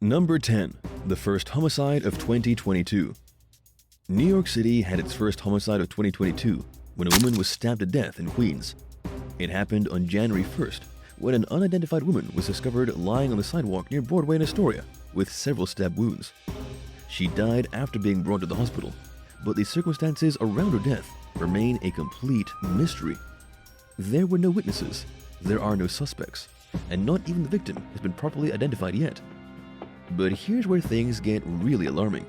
Number 10. The first homicide of 2022. New York City had its first homicide of 2022 when a woman was stabbed to death in Queens. It happened on January 1st when an unidentified woman was discovered lying on the sidewalk near Broadway in Astoria with several stab wounds. She died after being brought to the hospital, but the circumstances around her death remain a complete mystery. There were no witnesses, there are no suspects, and not even the victim has been properly identified yet. But here's where things get really alarming.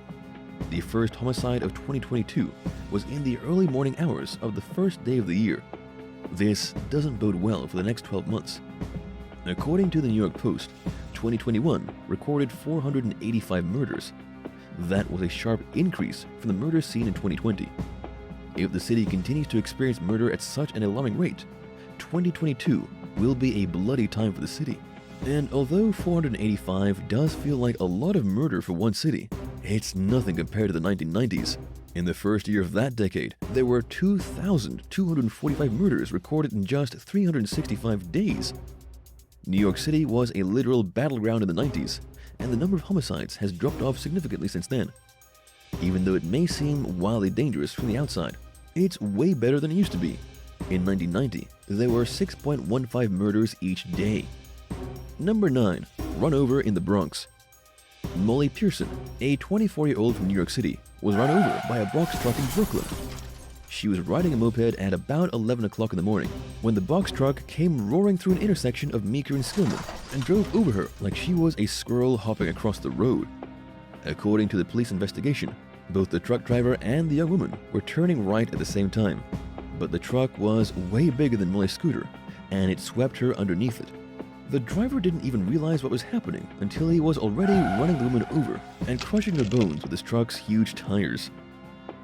The first homicide of 2022 was in the early morning hours of the first day of the year. This doesn't bode well for the next 12 months. According to the New York Post, 2021 recorded 485 murders. That was a sharp increase from the murders seen in 2020. If the city continues to experience murder at such an alarming rate, 2022 will be a bloody time for the city. And although 485 does feel like a lot of murder for one city, it's nothing compared to the 1990s. In the first year of that decade, there were 2,245 murders recorded in just 365 days. New York City was a literal battleground in the 90s, and the number of homicides has dropped off significantly since then. Even though it may seem wildly dangerous from the outside, it's way better than it used to be. In 1990, there were 6.15 murders each day. Number 9. Run over in the Bronx. Molly Pearson, a 24-year-old from New York City, was run over by a box truck in Brooklyn. She was riding a moped at about 11 o'clock in the morning when the box truck came roaring through an intersection of Meeker and Skillman and drove over her like she was a squirrel hopping across the road. According to the police investigation, both the truck driver and the young woman were turning right at the same time, but the truck was way bigger than Molly's scooter and it swept her underneath it. The driver didn't even realize what was happening until he was already running the woman over and crushing her bones with his truck's huge tires.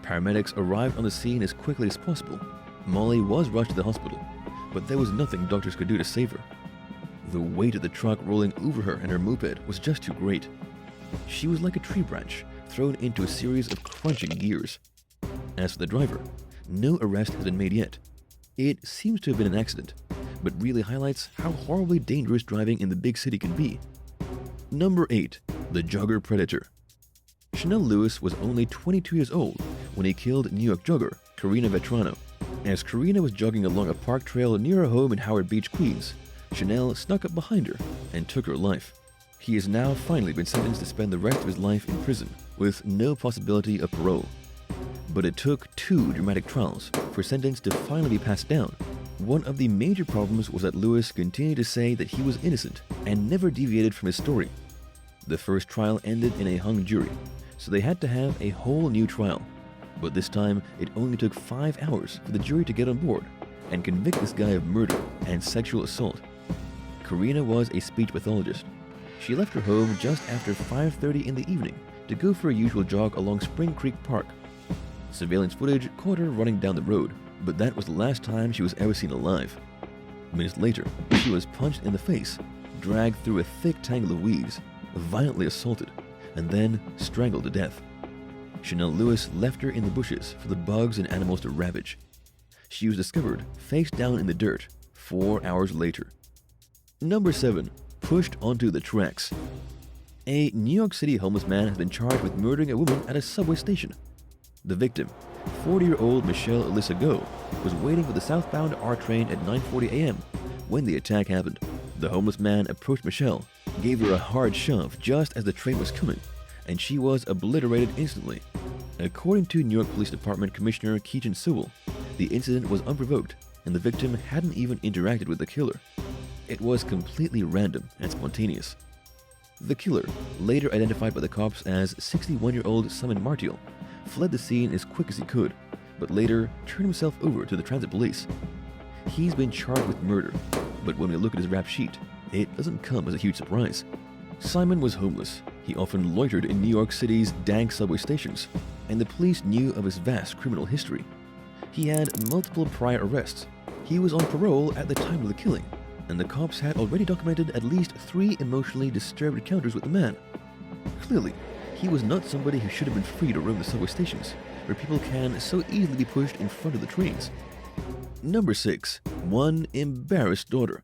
Paramedics arrived on the scene as quickly as possible. Molly was rushed to the hospital, but there was nothing doctors could do to save her. The weight of the truck rolling over her and her moped was just too great. She was like a tree branch thrown into a series of crunching gears. As for the driver, no arrest has been made yet. It seems to have been an accident, but really highlights how horribly dangerous driving in the big city can be. Number 8. The Jogger Predator. Chanel Lewis was only 22 years old when he killed New York jogger Karina Vetrano. As Karina was jogging along a park trail near her home in Howard Beach, Queens, Chanel snuck up behind her and took her life. He has now finally been sentenced to spend the rest of his life in prison with no possibility of parole. But it took 2 dramatic trials for a sentence to finally be passed down. One of the major problems was that Lewis continued to say that he was innocent and never deviated from his story. The first trial ended in a hung jury, so they had to have a whole new trial. But this time, it only took 5 hours for the jury to get on board and convict this guy of murder and sexual assault. Karina was a speech pathologist. She left her home just after 5:30 in the evening to go for a usual jog along Spring Creek Park. Surveillance footage caught her running down the road, but that was the last time she was ever seen alive. Minutes later, she was punched in the face, dragged through a thick tangle of weeds, violently assaulted, and then strangled to death. Chanel Lewis left her in the bushes for the bugs and animals to ravage. She was discovered face down in the dirt 4 hours later. Number 7. Pushed onto the tracks. A New York City homeless man has been charged with murdering a woman at a subway station. The victim, 40-year-old Michelle Alyssa Go, was waiting for the southbound R train at 9:40 a.m. when the attack happened. The homeless man approached Michelle, gave her a hard shove just as the train was coming, and she was obliterated instantly. According to New York Police Department Commissioner Keegan Sewell, the incident was unprovoked and the victim hadn't even interacted with the killer. It was completely random and spontaneous. The killer, later identified by the cops as 61-year-old Simon Martial, fled the scene as quick as he could, but later turned himself over to the transit police. He's been charged with murder, but when we look at his rap sheet, it doesn't come as a huge surprise. Simon was homeless. He often loitered in New York City's dank subway stations, and the police knew of his vast criminal history. He had multiple prior arrests. He was on parole at the time of the killing, and the cops had already documented at least 3 emotionally disturbed encounters with the man. Clearly, he was not somebody who should have been free to roam the subway stations, where people can so easily be pushed in front of the trains. Number 6. One embarrassed daughter.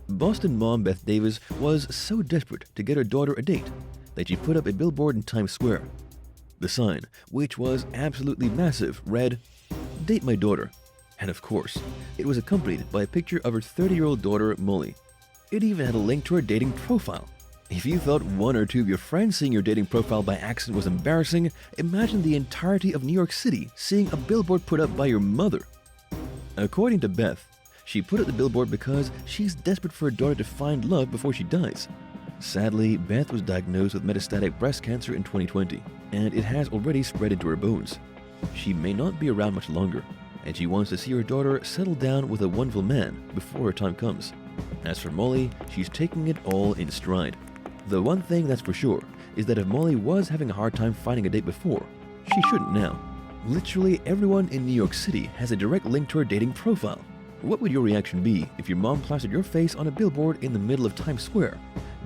Boston mom Beth Davis was so desperate to get her daughter a date that she put up a billboard in Times Square. The sign, which was absolutely massive, read, "Date my daughter." And of course, it was accompanied by a picture of her 30-year-old daughter, Molly. It even had a link to her dating profile. If you thought one or two of your friends seeing your dating profile by accident was embarrassing, imagine the entirety of New York City seeing a billboard put up by your mother. According to Beth, she put up the billboard because she's desperate for her daughter to find love before she dies. Sadly, Beth was diagnosed with metastatic breast cancer in 2020, and it has already spread into her bones. She may not be around much longer, and she wants to see her daughter settle down with a wonderful man before her time comes. As for Molly, she's taking it all in stride. The one thing that's for sure is that if Molly was having a hard time finding a date before, she shouldn't now. Literally everyone in New York City has a direct link to her dating profile. What would your reaction be if your mom plastered your face on a billboard in the middle of Times Square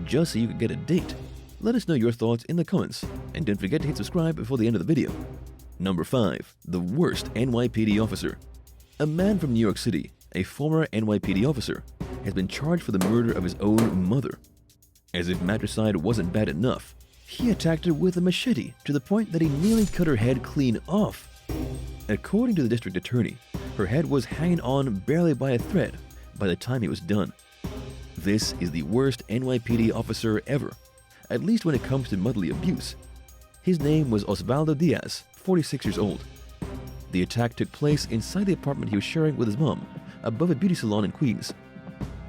just so you could get a date? Let us know your thoughts in the comments, and don't forget to hit subscribe before the end of the video. Number 5. The worst NYPD officer. A man from New York City, a former NYPD officer, has been charged for the murder of his own mother. As if matricide wasn't bad enough, he attacked her with a machete to the point that he nearly cut her head clean off. According to the district attorney, her head was hanging on barely by a thread by the time he was done. This is the worst NYPD officer ever, at least when it comes to motherly abuse. His name was Osvaldo Diaz, 46 years old. The attack took place inside the apartment he was sharing with his mom, above a beauty salon in Queens.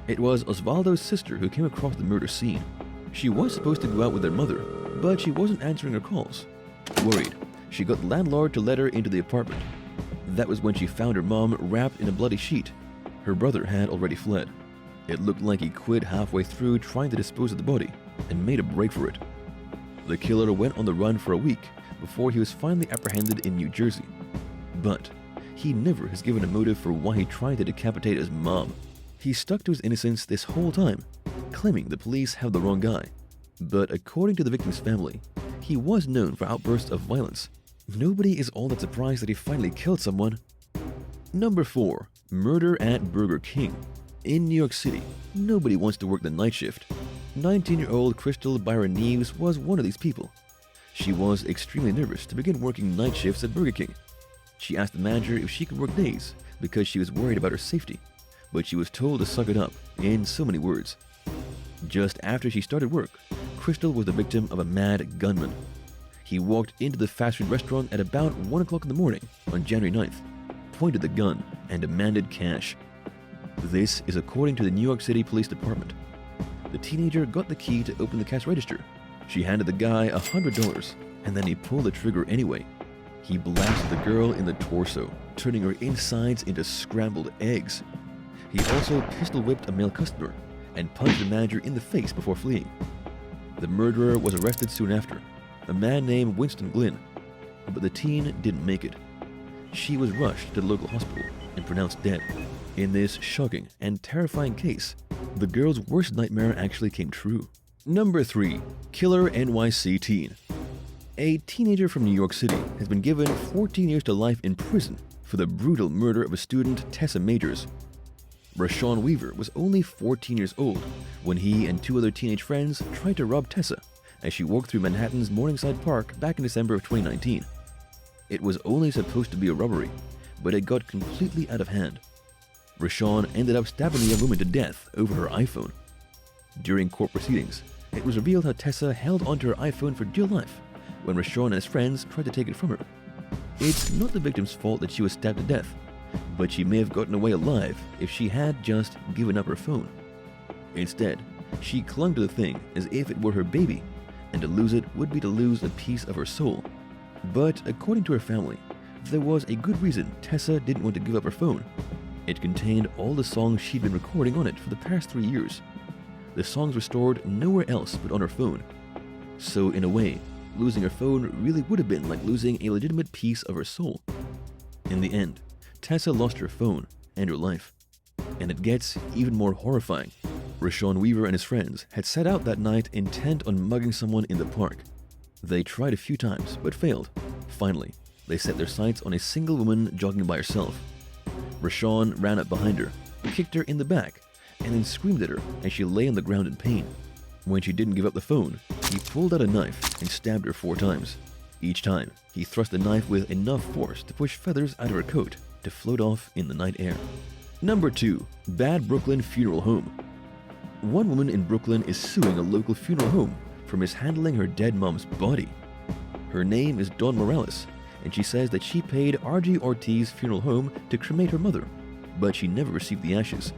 It was Osvaldo's sister who came across the murder scene. She was supposed to go out with their mother, but she wasn't answering her calls. Worried, she got the landlord to let her into the apartment. That was when she found her mom wrapped in a bloody sheet. Her brother had already fled. It looked like he quit halfway through trying to dispose of the body and made a break for it. The killer went on the run for a week before he was finally apprehended in New Jersey. But he never has given a motive for why he tried to decapitate his mom. He stuck to his innocence this whole time, claiming the police have the wrong guy. But according to the victim's family, he was known for outbursts of violence. Nobody is all that surprised that he finally killed someone. Number 4. Murder at Burger King. In New York City, nobody wants to work the night shift. 19-year-old Crystal Byron Neves was one of these people. She was extremely nervous to begin working night shifts at Burger King. She asked the manager if she could work days because she was worried about her safety, but she was told to suck it up in so many words. Just after she started work, Crystal was the victim of a mad gunman. He walked into the fast food restaurant at about 1 o'clock in the morning on January 9th, pointed the gun, and demanded cash. This is according to the New York City Police Department. The teenager got the key to open the cash register. She handed the guy $100, and then he pulled the trigger anyway. He blasted the girl in the torso, turning her insides into scrambled eggs. He also pistol-whipped a male customer and punched the manager in the face before fleeing. The murderer was arrested soon after, a man named Winston Glynn, but the teen didn't make it. She was rushed to the local hospital and pronounced dead. In this shocking and terrifying case, the girl's worst nightmare actually came true. Number 3. Killer NYC teen. A teenager from New York City has been given 14 years to life in prison for the brutal murder of a student, Tessa Majors. Rashawn Weaver was only 14 years old when he and 2 other teenage friends tried to rob Tessa as she walked through Manhattan's Morningside Park back in December of 2019. It was only supposed to be a robbery, but it got completely out of hand. Rashawn ended up stabbing the young woman to death over her iPhone. During court proceedings, it was revealed how Tessa held onto her iPhone for dear life when Rashawn and his friends tried to take it from her. It's not the victim's fault that she was stabbed to death, but she may have gotten away alive if she had just given up her phone. Instead, she clung to the thing as if it were her baby, and to lose it would be to lose a piece of her soul. But according to her family, there was a good reason Tessa didn't want to give up her phone. It contained all the songs she'd been recording on it for the past 3 years. The songs were stored nowhere else but on her phone. So in a way, losing her phone really would have been like losing a legitimate piece of her soul. In the end, Tessa lost her phone and her life. And it gets even more horrifying. Rashawn Weaver and his friends had set out that night intent on mugging someone in the park. They tried a few times, but failed. Finally, they set their sights on a single woman jogging by herself. Rashawn ran up behind her, kicked her in the back, and then screamed at her as she lay on the ground in pain. When she didn't give up the phone, He pulled out a knife and stabbed her 4 times. Each time, he thrust the knife with enough force to push feathers out of her coat to float off in the night air. Number 2. Bad Brooklyn Funeral Home. One woman in Brooklyn is suing a local funeral home for mishandling her dead mom's body. Her name is Dawn Morales, and she says that she paid R.G. Ortiz Funeral Home to cremate her mother, but she never received the ashes.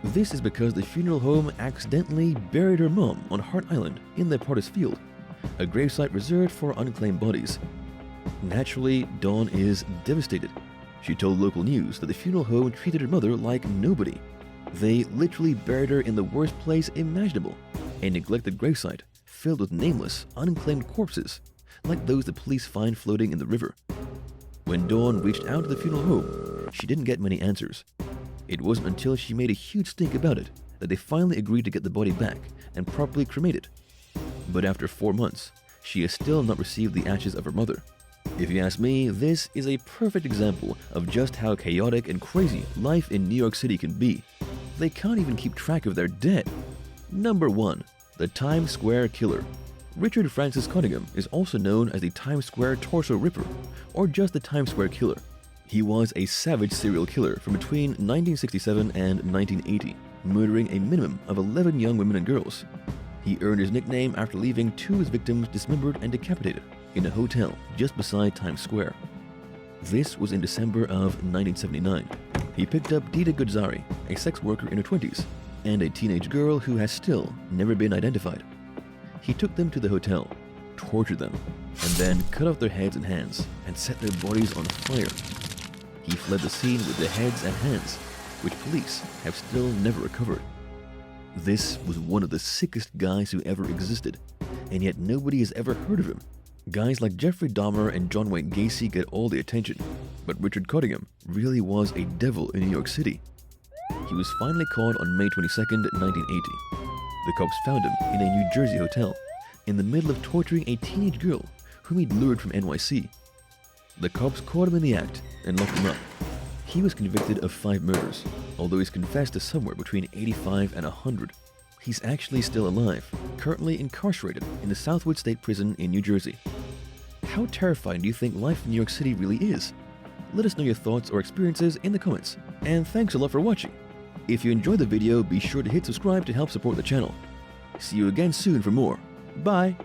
This is because the funeral home accidentally buried her mom on Hart Island in the Potter's Field, a gravesite reserved for unclaimed bodies. Naturally, Dawn is devastated. She told local news that the funeral home treated her mother like nobody. They literally buried her in the worst place imaginable, a neglected gravesite filled with nameless, unclaimed corpses, like those the police find floating in the river. When Dawn reached out to the funeral home, she didn't get many answers. It wasn't until she made a huge stink about it that they finally agreed to get the body back and properly cremate it. But after 4 months, she has still not received the ashes of her mother. If you ask me, this is a perfect example of just how chaotic and crazy life in New York City can be. They can't even keep track of their dead. Number 1. The Times Square Killer. Richard Francis Cunningham is also known as the Times Square Torso Ripper, or just the Times Square Killer. He was a savage serial killer from between 1967 and 1980, murdering a minimum of 11 young women and girls. He earned his nickname after leaving 2 of his victims dismembered and decapitated in a hotel just beside Times Square. This was in December of 1979. He picked up Dita Goodzari, a sex worker in her 20s, and a teenage girl who has still never been identified. He took them to the hotel, tortured them, and then cut off their heads and hands and set their bodies on fire. He fled the scene with the heads and hands, which police have still never recovered. This was one of the sickest guys who ever existed, and yet nobody has ever heard of him. Guys like Jeffrey Dahmer and John Wayne Gacy get all the attention, but Richard Cunningham really was a devil in New York City. He was finally caught on May 22, 1980. The cops found him in a New Jersey hotel, in the middle of torturing a teenage girl whom he'd lured from NYC. The cops caught him in the act and locked him up. He was convicted of 5 murders, although he's confessed to somewhere between 85 and 100. He's actually still alive, currently incarcerated in the Southwood State Prison in New Jersey. How terrifying do you think life in New York City really is? Let us know your thoughts or experiences in the comments, and thanks a lot for watching. If you enjoyed the video, be sure to hit subscribe to help support the channel. See you again soon for more. Bye!